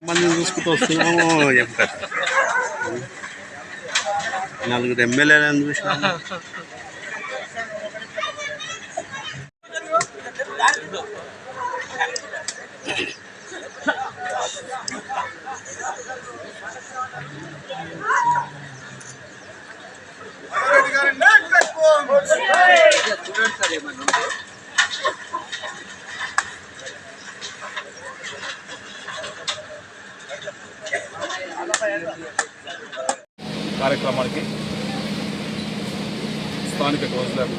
మందిని చూసుకుంటూ వస్తున్నాము. ఏం కథ, నలుగురు ఎమ్మెల్యేలను చూసినాము. కార్యక్రమానికి స్థానిక కౌన్సిలర్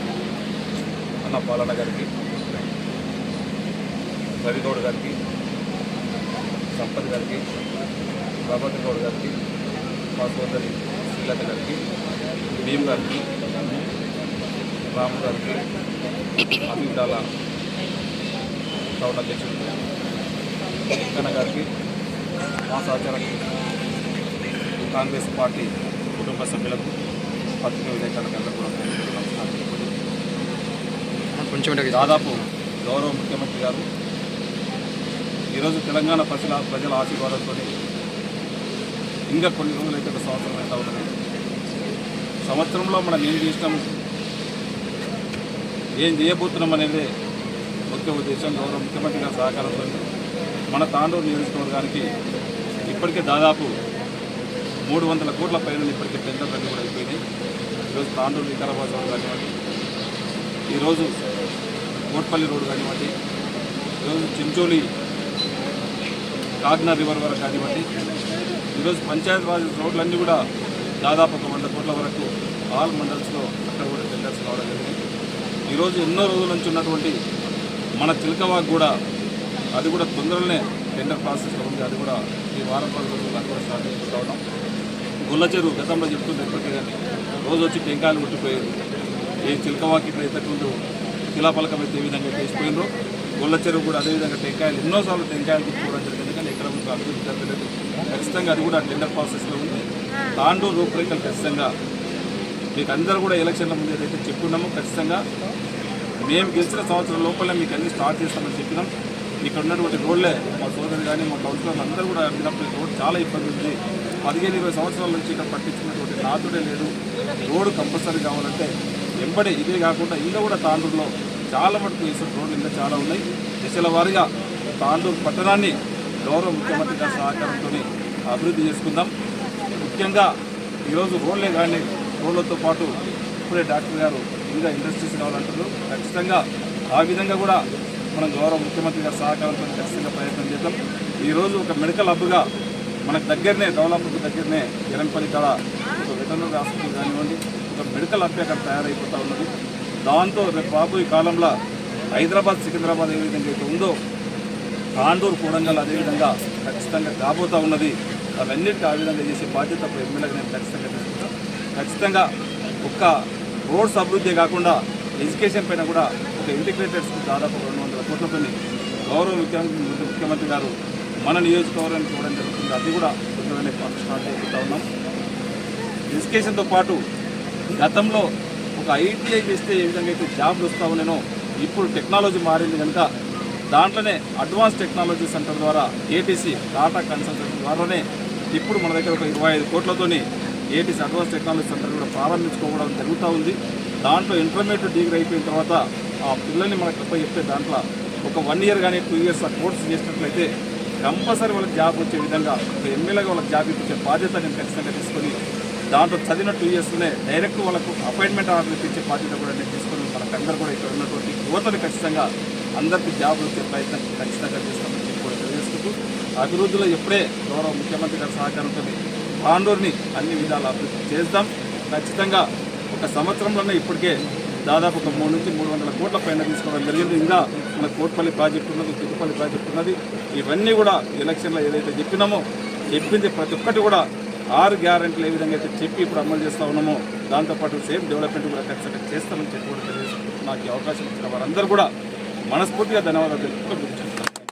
అన్న పాలన గారికి, రవిగౌడ్ గారికి, సంపత్ గారికి, ప్రభాకర్ గౌడ్ గారికి, మా సోదరి శ్రీలత గారికి, భీమ్ గారికి, రాము గారికి, అభివృద్ధాల టౌన్ అధ్యక్షుడు వెంకన్న గారికి, మా సహచర కాంగ్రెస్ పార్టీ కుటుంబ సభ్యులకు, పత్రికా విలేకరులకు అందరూ కూడా దాదాపు గౌరవ ముఖ్యమంత్రి గారు ఈరోజు తెలంగాణ ప్రజల ఆశీర్వాదంతో ఇంకా కొన్ని రోజులు అయితే ఒక సంవత్సరం అయితే ఉన్నది. సంవత్సరంలో మనం ఏం చేసినాం, ఏం చేయబోతున్నాం అనేది ముఖ్య ఉద్దేశం. గౌరవ ముఖ్యమంత్రి గారి సహకారంతో మన తాండూరు నియోజకవర్గానికి ఇప్పటికే దాదాపు 300 కోట్ల పైన ఇప్పటికే టెండర్లు అన్నీ కూడా అయిపోయినాయి. ఈరోజు తాండూరు వికారాబాద్ రోడ్ కానివ్వండి, ఈరోజు కోట్పల్లి రోడ్డు కానివ్వండి, ఈరోజు చించోలి కాగ్నా రివర్ వరకు కానివ్వండి, ఈరోజు పంచాయత్ రాజ్ రోడ్లన్నీ కూడా దాదాపు 100 కోట్ల వరకు ఆల్ మండల్స్లో అక్కడ కూడా టెండర్స్ రావడం జరిగింది. ఈరోజు ఎన్నో రోజుల నుంచి ఉన్నటువంటి మన చిలకవాగ్ కూడా అది కూడా తొందరలోనే టెండర్ ప్రాసెస్లో ఉంది. అది కూడా ఈ వారం 10 రోజులు అది కూడా స్టార్ట్ చేసుకుంటాం. గుల్ల చెరువు గతంలో చెప్తుంది ఎప్పటికీ కానీ రోజు వచ్చి టెంకాయలు కొట్టిపోయారు. ఏ చిలకవాకి ఇట్లా ఇంతకుముందు శిలాపలకం అయితే ఏ విధంగా వేసిపోయినరో గుల్ల చెరువు కూడా అదేవిధంగా టెంకాయలు ఎన్నోసార్లు టెంకాయలు కొట్టుకోవడం జరిగింది. కానీ ఎక్కడ మీకు అభివృద్ధి జరగలేదు. ఖచ్చితంగా అది కూడా టెండర్ ప్రాసెస్లో ఉంది. తాండూరు రూపురేఖలు ఖచ్చితంగా మీకు అందరూ కూడా ఎలక్షన్ల ముందు ఏదైతే చెప్పుకున్నామో ఖచ్చితంగా మేము గెలిచిన సంవత్సరం లోపలే మీకు అన్ని స్టార్ట్ చేస్తామని చెప్పినాం. ఇక్కడ ఉన్నటువంటి రోడ్లే మా సోదరు కానీ మా కౌన్సిలర్లు అందరూ కూడా అడిగినప్పుడు రోడ్ చాలా ఇబ్బంది ఉంది. 15-20 సంవత్సరాల నుంచి ఇక్కడ పట్టించుకున్నటువంటి నాతుడే లేదు. రోడ్డు కంపల్సరీ కావాలంటే వెంబడి ఇదే కాకుండా ఇంకా కూడా తాండూరులో చాలా మటుకు వేసిన రోడ్లు ఇంకా చాలా ఉన్నాయి. దశల వారీగా తాండూరు పట్టణాన్ని గౌరవ ముఖ్యమంత్రి గారి సహకారంతో అభివృద్ధి చేసుకుందాం. ముఖ్యంగా ఈరోజు రోడ్లే కానీ రోడ్లతో పాటు ఇప్పుడే డాక్టర్ గారు ఇంకా ఇండస్ట్రీస్ కావాలంటున్నారు. ఖచ్చితంగా ఆ విధంగా కూడా మనం గౌరవ ముఖ్యమంత్రి గారి సహకారంతో ఖచ్చితంగా ప్రయత్నం చేద్దాం. ఈరోజు ఒక మెడికల్ హబ్గా మనకు దగ్గరనే డెవలప్మెంట్ దగ్గరనే ఎరంపల్లి కాడ ఒక వెటర్నరీ హాస్పిటల్ కానివ్వండి, ఒక మెడికల్ హబ్ అక్కడ తయారైపోతూ ఉన్నది. దాంతో రేపు రాబోయే కాలంలో హైదరాబాద్, సికింద్రాబాద్ ఏ విధంగా అయితే ఉందో తాండూరు, కొడంగల్ అదేవిధంగా ఖచ్చితంగా కాబోతూ ఉన్నది. అవన్నిటికీ ఆ విధంగా చేసే బాధ్యత ఎమ్మెల్యేగా నేను ఖచ్చితంగా తీసుకుంటాను. ఖచ్చితంగా ఒక్క రోడ్స్ అభివృద్ధి కాకుండా ఎడ్యుకేషన్ పైన కూడా ఒక ఇంటిగ్రేటెడ్ స్కూల్ దాదాపు 200 కోట్లతో గౌరవ ముఖ్యమంత్రి గారు మన నియోజకవర్గానికి ఇవ్వడం జరుగుతుంది. అది కూడా తొందరగానే స్టార్ట్ అయిపోతూ ఉన్నాం. ఎడ్యుకేషన్తో పాటు గతంలో ఒక ఐటీఐ చేస్తే ఏ విధంగా అయితే జాబ్లు వస్తూ ఉన్నానో ఇప్పుడు టెక్నాలజీ మారింది కనుక దాంట్లోనే అడ్వాన్స్ టెక్నాలజీ సెంటర్ ద్వారా ఏటీసీ టాటా కన్సల్టెన్సీ ద్వారానే ఇప్పుడు మన దగ్గర ఒక 25 కోట్లతోని ఏటీసీ అడ్వాన్స్ టెక్నాలజీ సెంటర్ కూడా ప్రారంభించుకోవడం జరుగుతూ ఉంది. దాంట్లో ఇంటర్మీడియట్ డిగ్రీ అయిపోయిన తర్వాత ఆ పిల్లల్ని మనకు చెప్తే దాంట్లో ఒక 1 ఇయర్ కానీ 2 ఇయర్స్ ఆ కోర్స్ చేసినట్లయితే కంపల్సరీ వాళ్ళకి జాబ్ వచ్చే విధంగా ఒక ఎమ్మెల్యేగా వాళ్ళకి జాబ్ ఇప్పించే బాధ్యత నేను ఖచ్చితంగా తీసుకొని దాంట్లో చదివిన 2 ఇయర్స్లోనే డైరెక్ట్ వాళ్ళకు అపాయింట్మెంట్ ఆర్డర్ ఇప్పించే బాధ్యత కూడా నేను తీసుకొని మనకందరూ కూడా ఇక్కడ ఉన్నటువంటి యువతను ఖచ్చితంగా అందరికీ జాబ్ వచ్చే ప్రయత్నం ఖచ్చితంగా చేస్తామని చెప్పి కూడా తెలియజేసుకుంటూ అభివృద్ధిలో ఎప్పుడే గౌరవ ముఖ్యమంత్రి గారి సహకారంతో తాండూరుని అన్ని విధాలు అభివృద్ధి చేద్దాం. ఖచ్చితంగా ఒక సంవత్సరంలోనే ఇప్పటికే దాదాపు ఒక 300 నుంచి 300 కోట్ల పైన తీసుకోవడం జరిగింది. ఇంకా మన కోట్పల్లి ప్రాజెక్టు ఉన్నది, తిరుపల్లి ప్రాజెక్టు ఉన్నది. ఇవన్నీ కూడా ఎలక్షన్లో ఏదైతే చెప్పినామో చెప్పింది ప్రతి ఒక్కటి కూడా 6 గ్యారెంటీలు ఏ విధంగా అయితే చెప్పి ఇప్పుడు అమలు చేస్తూ ఉన్నామో దాంతోపాటు సేమ్ డెవలప్మెంట్ కూడా ఖచ్చితంగా చేస్తామని చెప్పి కూడా తెలియజేసుకుంటూ నాకు ఈ అవకాశం ఇచ్చిన వారందరూ కూడా మనస్ఫూర్తిగా ధన్యవాదాలు తెలుపుతూ